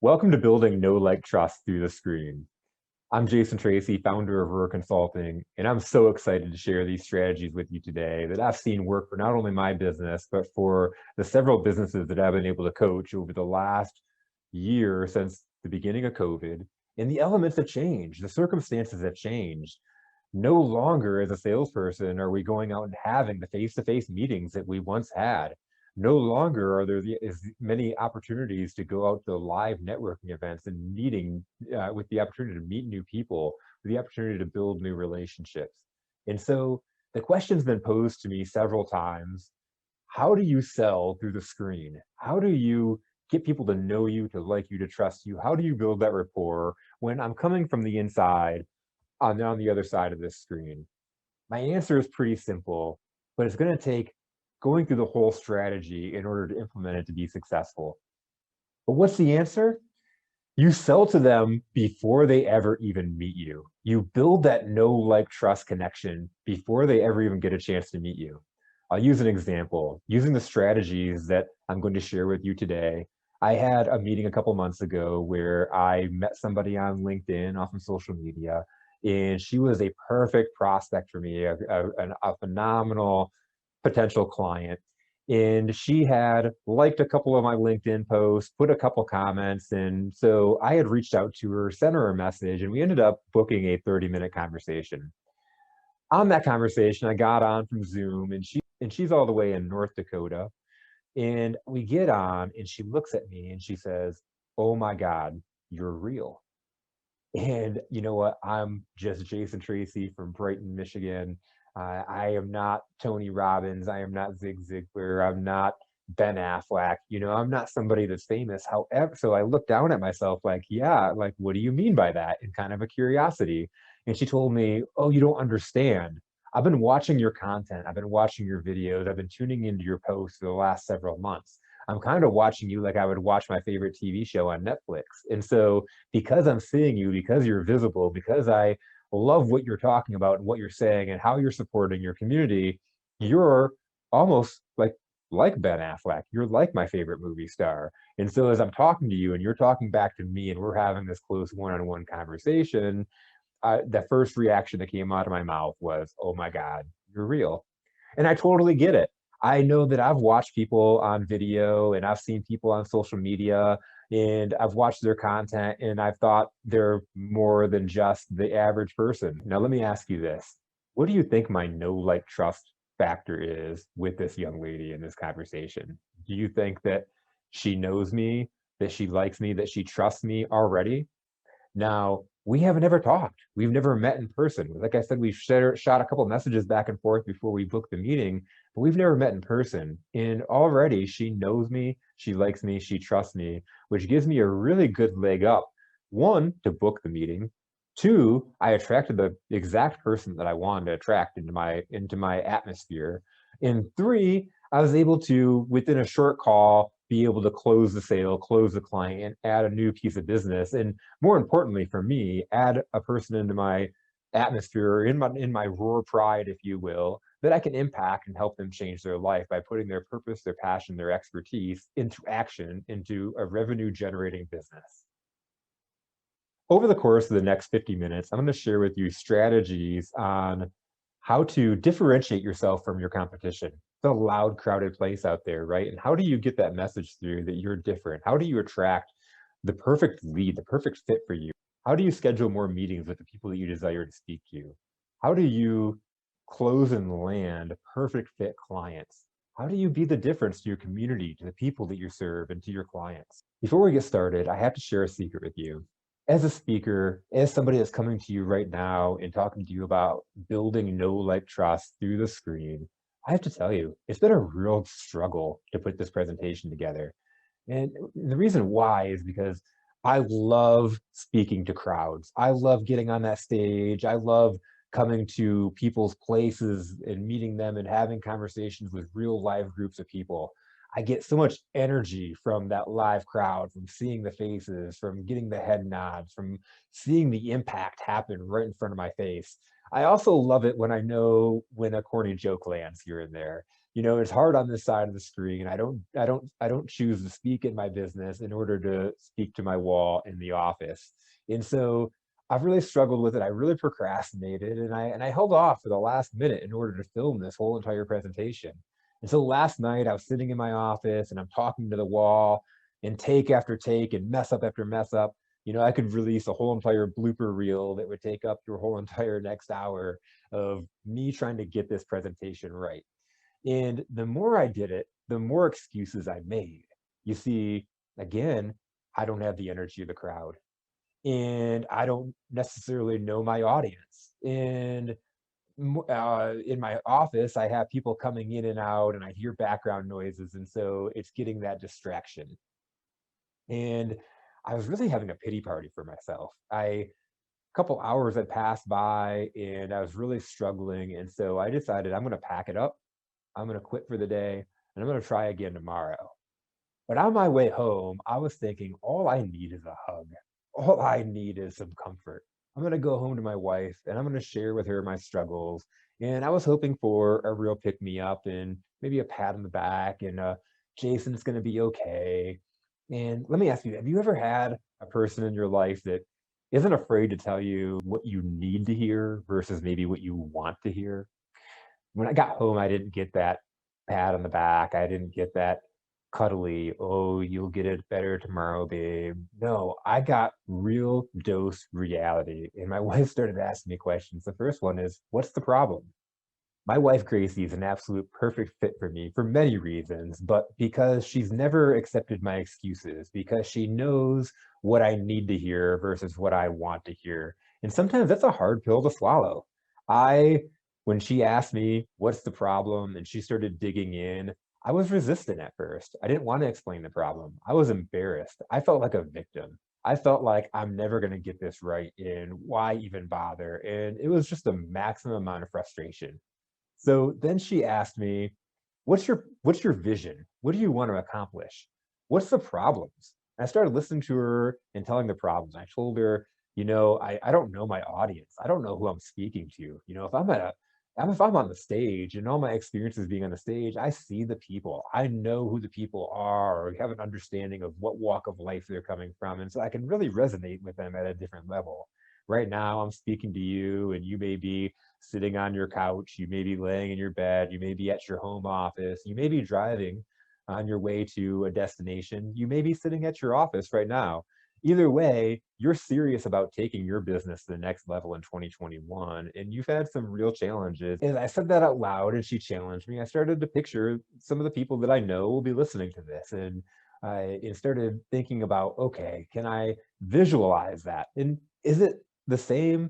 Welcome to building know, like, trust through the screen. I'm Jason Tracey, founder of Roar Consulting, and I'm so excited to share these strategies with you today that I've seen work for not only my business, but for the several businesses that I've been able to coach over the last year since the beginning of COVID. And the elements have changed, the circumstances have changed. No longer as a salesperson are we going out and having the face-to-face meetings that we once had. No longer are there as many opportunities to go out to live networking events and meeting with the opportunity to meet new people, with the opportunity to build new relationships. And so the question's been posed to me several times. How do you sell through the screen? How do you get people to know you, to like you, to trust you? How do you build that rapport when I'm coming from the inside on the other side of this screen? My answer is pretty simple, but it's going to take going through the whole strategy in order to implement it to be successful. But what's the answer? You sell to them before they ever even meet you. You build that know, like, trust connection before they ever even get a chance to meet you. I'll use an example. Using the strategies that I'm going to share with you today, I had a meeting a couple months ago where I met somebody on LinkedIn off of social media, and she was a perfect prospect for me, a phenomenal potential client. And she had liked a couple of my LinkedIn posts, put a couple comments. And so I had reached out to her, sent her a message, and we ended up booking a 30-minute conversation. On that conversation, I got on from Zoom, and she's all the way in North Dakota. And we get on, and she looks at me and she says, "Oh my God, you're real." And you know what? I'm just Jason Tracey from Brighton, Michigan. I am not Tony Robbins. I am not Zig Ziglar. I'm not Ben Affleck. I'm not somebody that's famous. However, so I looked down at myself like, yeah, like, what do you mean by that? In kind of a curiosity. And she told me, "Oh, you don't understand. I've been watching your content. I've been watching your videos. I've been tuning into your posts for the last several months. I'm kind of watching you like I would watch my favorite TV show on Netflix. And so because I'm seeing you, because you're visible, because I love what you're talking about and what you're saying and how you're supporting your community, you're almost like Ben Affleck. You're like my favorite movie star. And so as I'm talking to you and you're talking back to me and we're having this close one-on-one conversation, the first reaction that came out of my mouth was, "Oh my God, you're real." And I totally get it. I know that I've watched people on video and I've seen people on social media and I've watched their content and I've thought they're more than just the average person. Now, let me ask you this. What do you think my know, like, trust factor is with this young lady in this conversation? Do you think that she knows me, that she likes me, that she trusts me already? Now, we haven't ever talked. We've never met in person. Like I said, we've shot a couple messages back and forth before we booked the meeting, but we've never met in person. And already she knows me, she likes me, she trusts me, which gives me a really good leg up. One, to book the meeting. Two, I attracted the exact person that I wanted to attract into my atmosphere. And three, I was able to, within a short call, be able to close the sale, close the client, and add a new piece of business. And more importantly for me, add a person into my atmosphere, in my roar pride, if you will, that I can impact and help them change their life by putting their purpose, their passion, their expertise into action, into a revenue generating business. Over the course of the next 50 minutes, I'm going to share with you strategies on how to differentiate yourself from your competition. It's a loud, crowded place out there, right? And how do you get that message through that you're different? How do you attract the perfect lead, the perfect fit for you? How do you schedule more meetings with the people that you desire to speak to? How do you close and land perfect fit clients? How do you be the difference to your community, to the people that you serve, and to your clients? Before we get started, I have to share a secret with you. As a speaker, as somebody that's coming to you right now and talking to you about building know, like, trust through the screen, I have to tell you, it's been a real struggle to put this presentation together. And the reason why is because I love speaking to crowds. I love getting on that stage. I love coming to people's places and meeting them and having conversations with real live groups of people. I get so much energy from that live crowd, from seeing the faces, from getting the head nods, from seeing the impact happen right in front of my face. I also love it when I know when a corny joke lands here and there. It's hard on this side of the screen. I don't choose to speak in my business in order to speak to my wall in the office. And so I've really struggled with it. I really procrastinated and I held off for the last minute in order to film this whole entire presentation. And so last night I was sitting in my office and I'm talking to the wall and take after take and mess up after mess up. I could release a whole entire blooper reel that would take up your whole entire next hour of me trying to get this presentation right. And the more I did it, the more excuses I made. You see, again, I don't have the energy of the crowd, and I don't necessarily know my audience. And in my office, I have people coming in and out, and I hear background noises, and so it's getting that distraction. And I was really having a pity party for myself. Couple hours had passed by and I was really struggling. And so I decided I'm going to pack it up. I'm going to quit for the day and I'm going to try again tomorrow. But on my way home, I was thinking, all I need is a hug. All I need is some comfort. I'm going to go home to my wife and I'm going to share with her my struggles. And I was hoping for a real pick me up and maybe a pat on the back and Jason's going to be okay. And let me ask you, have you ever had a person in your life that isn't afraid to tell you what you need to hear versus maybe what you want to hear? When I got home, I didn't get that pat on the back. I didn't get that cuddly, oh, you'll get it better tomorrow, babe. No, I got real dose reality. And my wife started asking me questions. The first one is, what's the problem? My wife, Gracie, is an absolute perfect fit for me for many reasons, but because she's never accepted my excuses, because she knows what I need to hear versus what I want to hear. And sometimes that's a hard pill to swallow. I, when she asked me, what's the problem? And she started digging in, I was resistant at first. I didn't want to explain the problem. I was embarrassed. I felt like a victim. I felt like I'm never going to get this right. And why even bother? And it was just a maximum amount of frustration. So then she asked me, what's your vision? What do you want to accomplish? What's the problems? And I started listening to her and telling the problems. I told her, I don't know my audience. I don't know who I'm speaking to. If I'm on the stage and all my experiences being on the stage, I see the people. I know who the people are, or have an understanding of what walk of life they're coming from. And so I can really resonate with them at a different level. Right now, I'm speaking to you, and you may be sitting on your couch, you may be laying in your bed, you may be at your home office, you may be driving on your way to a destination, you may be sitting at your office right now. Either way, you're serious about taking your business to the next level in 2021, and you've had some real challenges. And I said that out loud, and she challenged me. I started to picture some of the people that I know will be listening to this, and I started thinking about, okay, can I visualize that? And is it the same?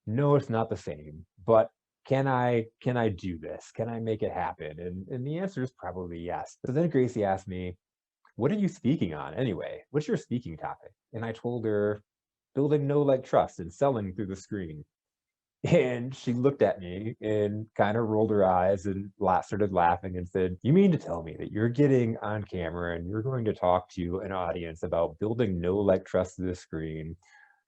No, it's not the same, but can I do this? Can I make it happen? And the answer is probably yes. So then Gracie asked me, what are you speaking on anyway? What's your speaking topic? And I told her, building no like trust and selling through the screen. And she looked at me and kind of rolled her eyes and started laughing and said, you mean to tell me that you're getting on camera and you're going to talk to an audience about building no like trust through the screen,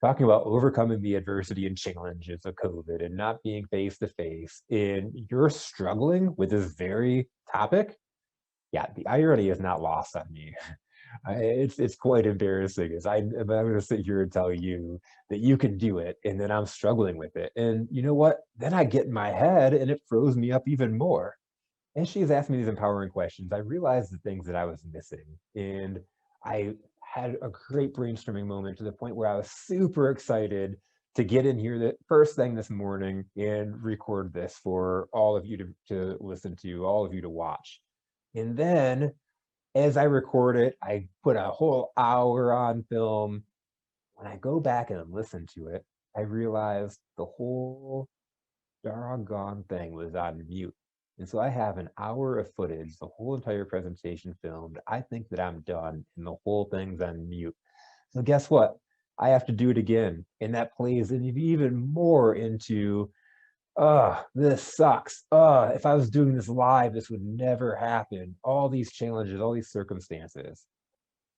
talking about overcoming the adversity and challenges of COVID and not being face to face, and you're struggling with this very topic? Yeah, the irony is not lost on me. It's quite embarrassing as I'm going to sit here and tell you that you can do it, and then I'm struggling with it. And you know what? Then I get in my head, and it froze me up even more. As she's asked me these empowering questions, I realized the things that I was missing, and I had a great brainstorming moment to the point where I was super excited to get in here the first thing this morning and record this for all of you to listen to, all of you to watch. And then as I record it, I put a whole hour on film. When I go back and listen to it, I realized the whole doggone thing was on mute. And so I have an hour of footage, the whole entire presentation filmed. I think that I'm done and the whole thing's on mute. So guess what? I have to do it again. And that plays even more into, this sucks. If I was doing this live, this would never happen. All these challenges, all these circumstances.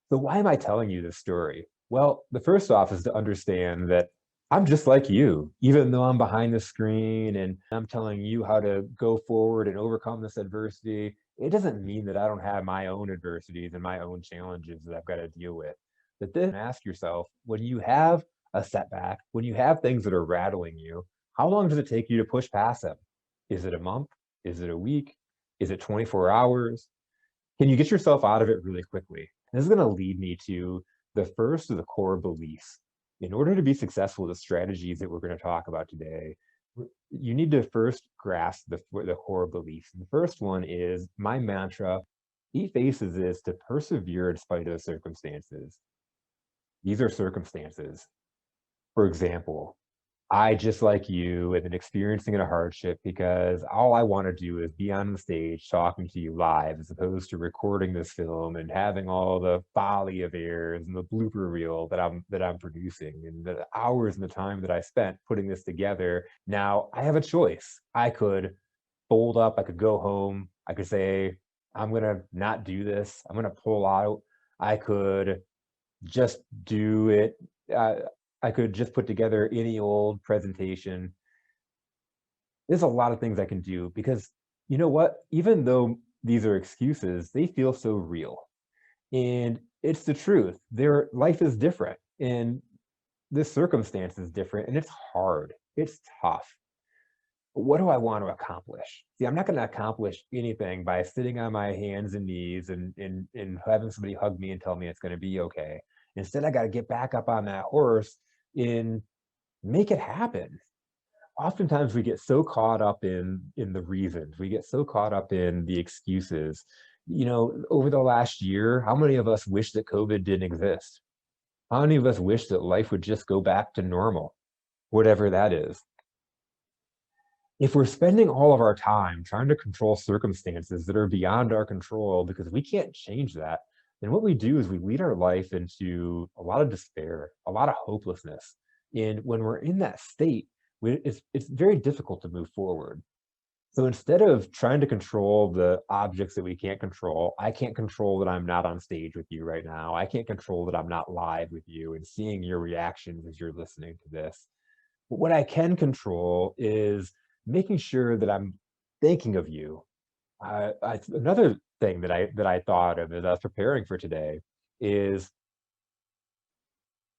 So why am I telling you this story? Well, the first off is to understand that I'm just like you, even though I'm behind the screen and I'm telling you how to go forward and overcome this adversity. It doesn't mean that I don't have my own adversities and my own challenges that I've got to deal with. But then ask yourself, when you have a setback, when you have things that are rattling you, how long does it take you to push past them? Is it a month? Is it a week? Is it 24 hours? Can you get yourself out of it really quickly? This is going to lead me to the first of the core beliefs. In order to be successful, the strategies that we're going to talk about today, you need to first grasp the core beliefs. And the first one is my mantra: eat faces is to persevere in spite of circumstances. These are circumstances. For example, I, just like you, have been experiencing a hardship because all I want to do is be on the stage talking to you live as opposed to recording this film and having all the folly of errors and the blooper reel that I'm producing and the hours and the time that I spent putting this together. Now I have a choice. I could fold up, I could go home, I could say, I'm gonna not do this, I'm gonna pull out. I could just do it. Uh, I could just put together any old presentation. There's a lot of things I can do because you know what? Even though these are excuses, they feel so real. And it's the truth. Their life is different and this circumstance is different and it's hard. It's tough. But what do I want to accomplish? See, I'm not going to accomplish anything by sitting on my hands and knees and having somebody hug me and tell me it's going to be okay. Instead, I got to get back up on that horse and make it happen. Oftentimes we get so caught up in the reasons, we get so caught up in the excuses. You know, over the last year, how many of us wish that COVID didn't exist? How many of us wish that life would just go back to normal, whatever that is? If we're spending all of our time trying to control circumstances that are beyond our control because we can't change that, then what we do is we lead our life into a lot of despair, a lot of hopelessness. And when we're in that state, it's very difficult to move forward. So instead of trying to control the objects that we can't control, I can't control that I'm not on stage with you right now. I can't control that I'm not live with you and seeing your reactions as you're listening to this. But what I can control is making sure that I'm thinking of you. Another thing that I thought of as I was preparing for today is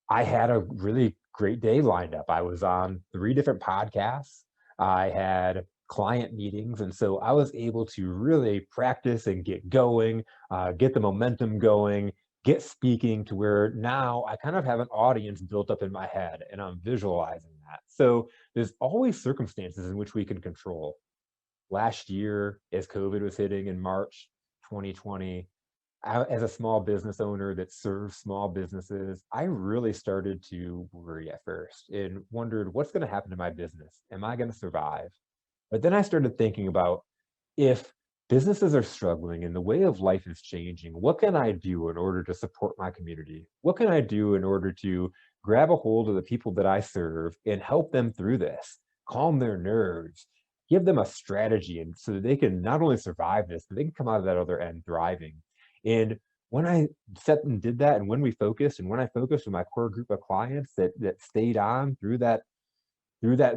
I had a really great day lined up. I was on 3 different podcasts. I had client meetings, and so I was able to really practice and get going, get the momentum going, get speaking to where now I kind of have an audience built up in my head, and I'm visualizing that. So there's always circumstances in which we can control. Last year, as COVID was hitting in March 2020, as a small business owner that serves small businesses, I really started to worry at first and wondered, what's going to happen to my business? Am I going to survive? But then I started thinking about, if businesses are struggling and the way of life is changing, what can I do in order to support my community? What can I do in order to grab a hold of the people that I serve and help them through this, calm their nerves, give them a strategy, and so that they can not only survive this, but they can come out of that other end thriving. And when I set and did that, and when we focused, and when I focused with my core group of clients that stayed on through that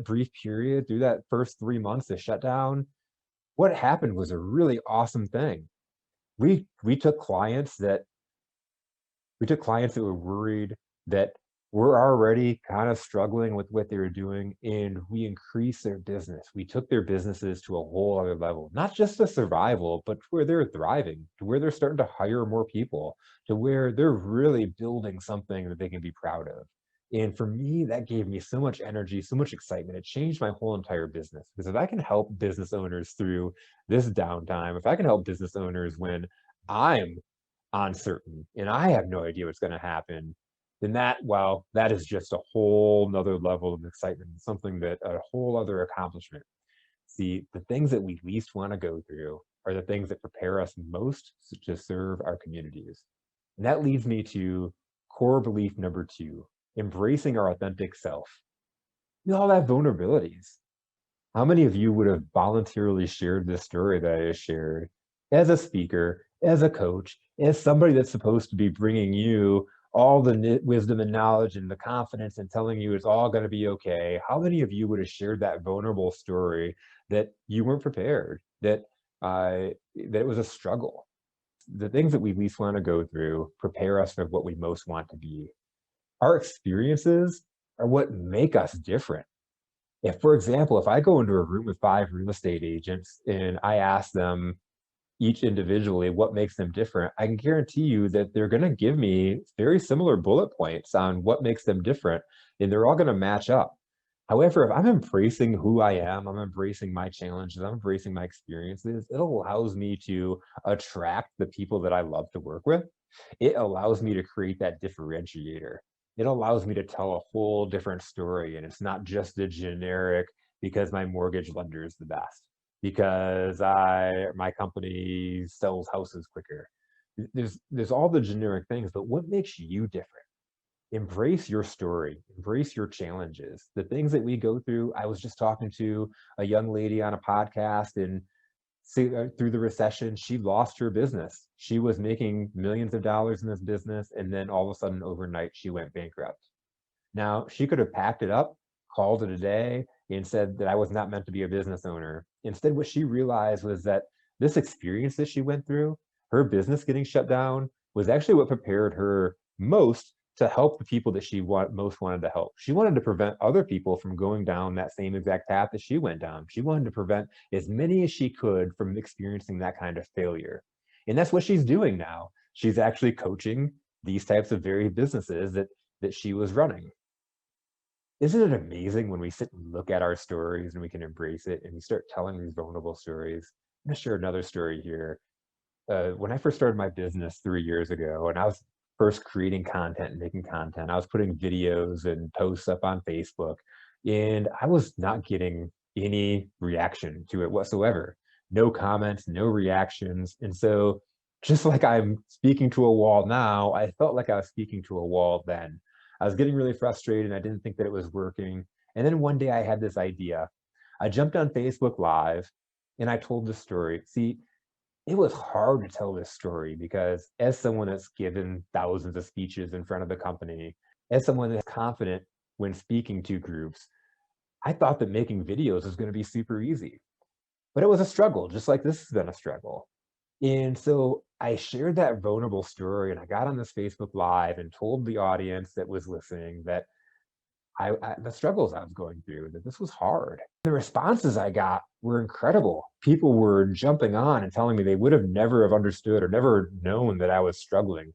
brief period, through that first 3 months of shutdown, what happened was a really awesome thing. We took clients that were worried, that were already kind of struggling with what they were doing, and we increased their business. We took their businesses to a whole other level, not just to survival, but to where they're thriving, to where they're starting to hire more people, to where they're really building something that they can be proud of. And for me, that gave me so much energy, so much excitement. It changed my whole entire business. Because if I can help business owners through this downtime, if I can help business owners when I'm uncertain and I have no idea what's going to happen, then well, that is just a whole nother level of excitement, something that a whole other accomplishment. See, the things that we least want to go through are the things that prepare us most to serve our communities. And that leads me to core belief number 2, embracing our authentic self. We all have vulnerabilities. How many of you would have voluntarily shared this story that I just shared as a speaker, as a coach, as somebody that's supposed to be bringing you all the wisdom and knowledge and the confidence and telling you it's all going to be okay, how many of you would have shared that vulnerable story that you weren't prepared, that it was a struggle? The things that we least want to go through prepare us for what we most want to be. Our experiences are what make us different. If, for example, if I go into a room with 5 real estate agents and I ask them each individually what makes them different, I can guarantee you that they're going to give me very similar bullet points on what makes them different, and they're all going to match up. However, if I'm embracing who I am, I'm embracing my challenges, I'm embracing my experiences, it allows me to attract the people that I love to work with. It allows me to create that differentiator. It allows me to tell a whole different story, and it's not just the generic because my mortgage lender is the best, because my company sells houses quicker. There's all the generic things, but what makes you different? Embrace your story, embrace your challenges. The things that we go through, I was just talking to a young lady on a podcast, and through the recession, she lost her business. She was making millions of dollars in this business, and then all of a sudden, overnight, she went bankrupt. Now, she could have packed it up, called it a day, and said that I was not meant to be a business owner. Instead, what she realized was that this experience that she went through, her business getting shut down, was actually what prepared her most to help the people that she most wanted to help. She wanted to prevent other people from going down that same exact path that she went down. She wanted to prevent as many as she could from experiencing that kind of failure. And that's what she's doing now. She's actually coaching these types of very businesses that she was running. Isn't it amazing when we sit and look at our stories and we can embrace it and we start telling these vulnerable stories? I'm going to share another story here. When I first started my business 3 years ago, and I was first creating content and making content, I was putting videos and posts up on Facebook, and I was not getting any reaction to it whatsoever. No comments, no reactions. And so, just like I'm speaking to a wall now, I felt like I was speaking to a wall then. I was getting really frustrated. I didn't think that it was working. And then one day I had this idea. I jumped on Facebook Live and I told the story. See, it was hard to tell this story because as someone that's given thousands of speeches in front of the company, as someone that's confident when speaking to groups, I thought that making videos was going to be super easy. But it was a struggle, just like this has been a struggle. And so I shared that vulnerable story and I got on this Facebook Live and told the audience that was listening that the struggles I was going through, that this was hard. The responses I got were incredible. People were jumping on and telling me they would have never have understood or never known that I was struggling.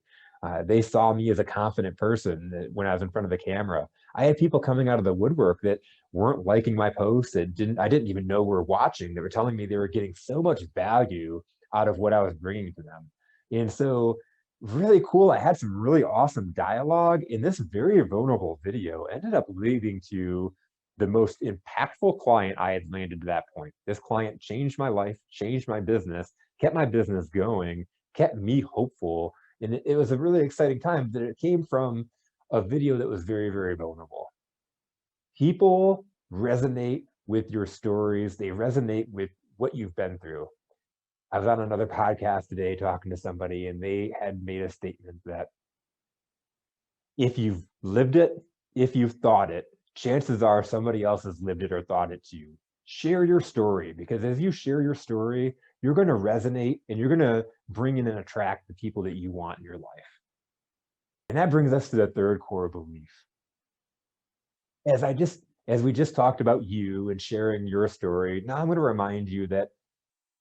They saw me as a confident person when I was in front of the camera. I had people coming out of the woodwork that weren't liking my posts, that I didn't even know were watching. They were telling me they were getting so much value out of what I was bringing to them. And so really cool. I had some really awesome dialogue, and this very vulnerable video ended up leading to the most impactful client I had landed to that point. This client changed my life, changed my business, kept my business going, kept me hopeful. And it was a really exciting time that it came from a video that was very, very vulnerable. People resonate with your stories. They resonate with what you've been through. I was on another podcast today talking to somebody, and they had made a statement that if you've lived it, if you've thought it, chances are somebody else has lived it or thought it too. Share your story, because as you share your story, you're going to resonate and you're going to bring in and attract the people that you want in your life. And that brings us to the third core belief. As we just talked about you and sharing your story, now I'm going to remind you that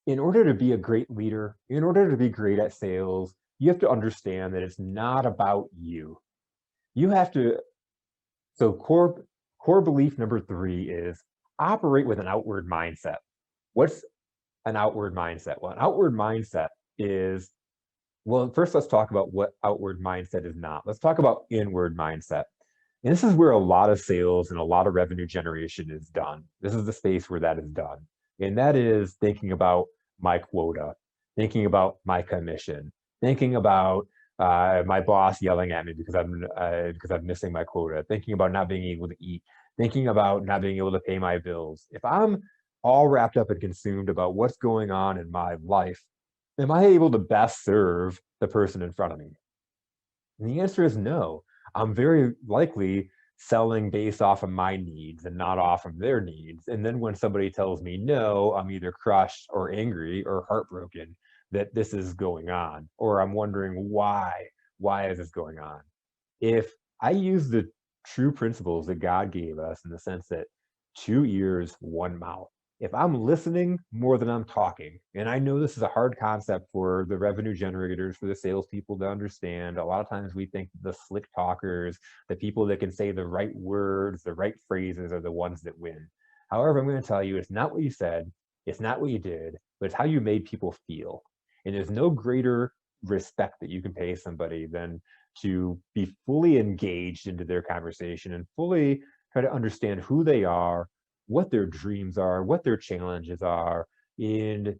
in order to be a great leader, in order to be great at sales, you have to understand that it's not about you. You have to, so core belief number 3 is operate with an outward mindset. What's an outward mindset? Well, an outward mindset is, well, first let's talk about what outward mindset is not. Let's talk about inward mindset. And this is where a lot of sales and a lot of revenue generation is done. This is the space where that is done. And that is thinking about my quota, thinking about my commission, thinking about my boss yelling at me because I'm missing my quota, thinking about not being able to eat, thinking about not being able to pay my bills. If I'm all wrapped up and consumed about what's going on in my life, am I able to best serve the person in front of me? And the answer is no. I'm very likely selling based off of my needs and not off of their needs. And then when somebody tells me no, I'm either crushed or angry or heartbroken that this is going on, or I'm wondering why. Why is this going on? If I use the true principles that God gave us in the sense that two ears, one mouth, if I'm listening more than I'm talking, and I know this is a hard concept for the revenue generators, for the salespeople to understand. A lot of times we think the slick talkers, the people that can say the right words, the right phrases are the ones that win. However, I'm going to tell you, it's not what you said, it's not what you did, but it's how you made people feel. And there's no greater respect that you can pay somebody than to be fully engaged into their conversation and fully try to understand who they are, what their dreams are, what their challenges are, and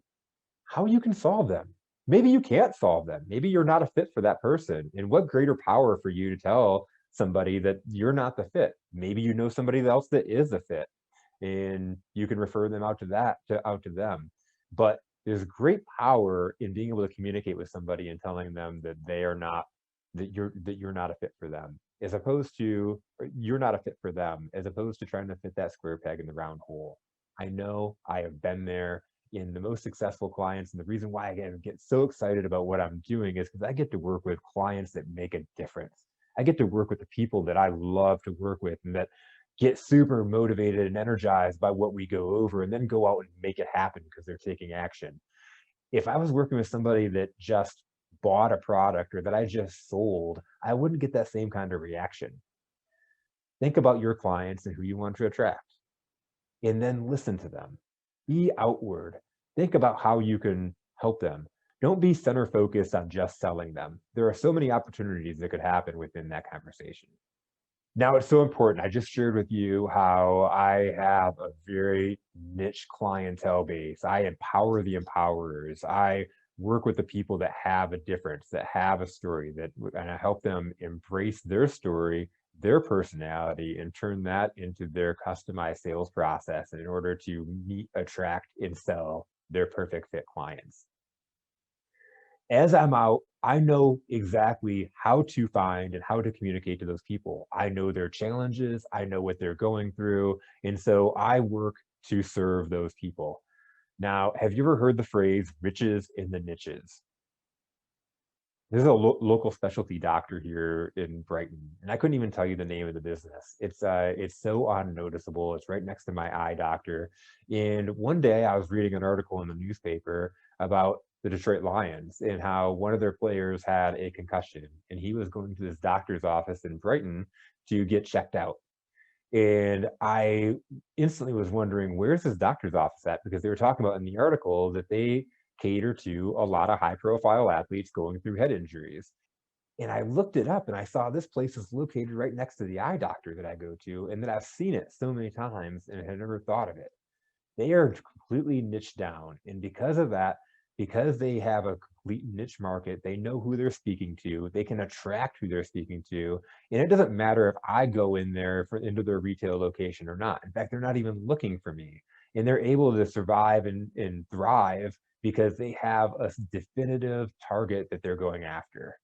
how you can solve them. Maybe you can't solve them. Maybe you're not a fit for that person. And what greater power for you to tell somebody that you're not the fit? Maybe you know somebody else that is a fit, and you can refer them out to them. But there's great power in being able to communicate with somebody and telling them that they are not that you're not a fit for them, as opposed to or you're not a fit for them, as opposed to trying to fit that square peg in the round hole. I know I have been there in the most successful clients, and the reason why I get so excited about what I'm doing is because I get to work with clients that make a difference. I get to work with the people that I love to work with and that get super motivated and energized by what we go over and then go out and make it happen because they're taking action. If I was working with somebody that just bought a product or that I just sold, I wouldn't get that same kind of reaction. Think about your clients and who you want to attract, and then listen to them. Be outward. Think about how you can help them. Don't be center focused on just selling them. There are so many opportunities that could happen within that conversation. Now it's so important. I just shared with you how I have a very niche clientele base. I empower the empowerers. I work with the people that have a difference, that have a story, and I help them embrace their story, their personality, and turn that into their customized sales process in order to meet, attract, and sell their perfect fit clients. As I'm out, I know exactly how to find and how to communicate to those people. I know their challenges, I know what they're going through, and so I work to serve those people. Now, have you ever heard the phrase riches in the niches? There's a local specialty doctor here in Brighton, and I couldn't even tell you the name of the business. It's so unnoticeable. It's right next to my eye doctor. And one day I was reading an article in the newspaper about the Detroit Lions and how one of their players had a concussion, and he was going to this doctor's office in Brighton to get checked out. And I instantly was wondering, where's this doctor's office at? Because they were talking about in the article that they cater to a lot of high profile athletes going through head injuries. And I looked it up and I saw this place is located right next to the eye doctor that I go to, and that I've seen it so many times and had never thought of it. They are completely niched down. And because of that, because they have a complete niche market, they know who they're speaking to, they can attract who they're speaking to. And it doesn't matter if I go in there into their retail location or not. In fact, they're not even looking for me. And they're able to survive and thrive because they have a definitive target that they're going after.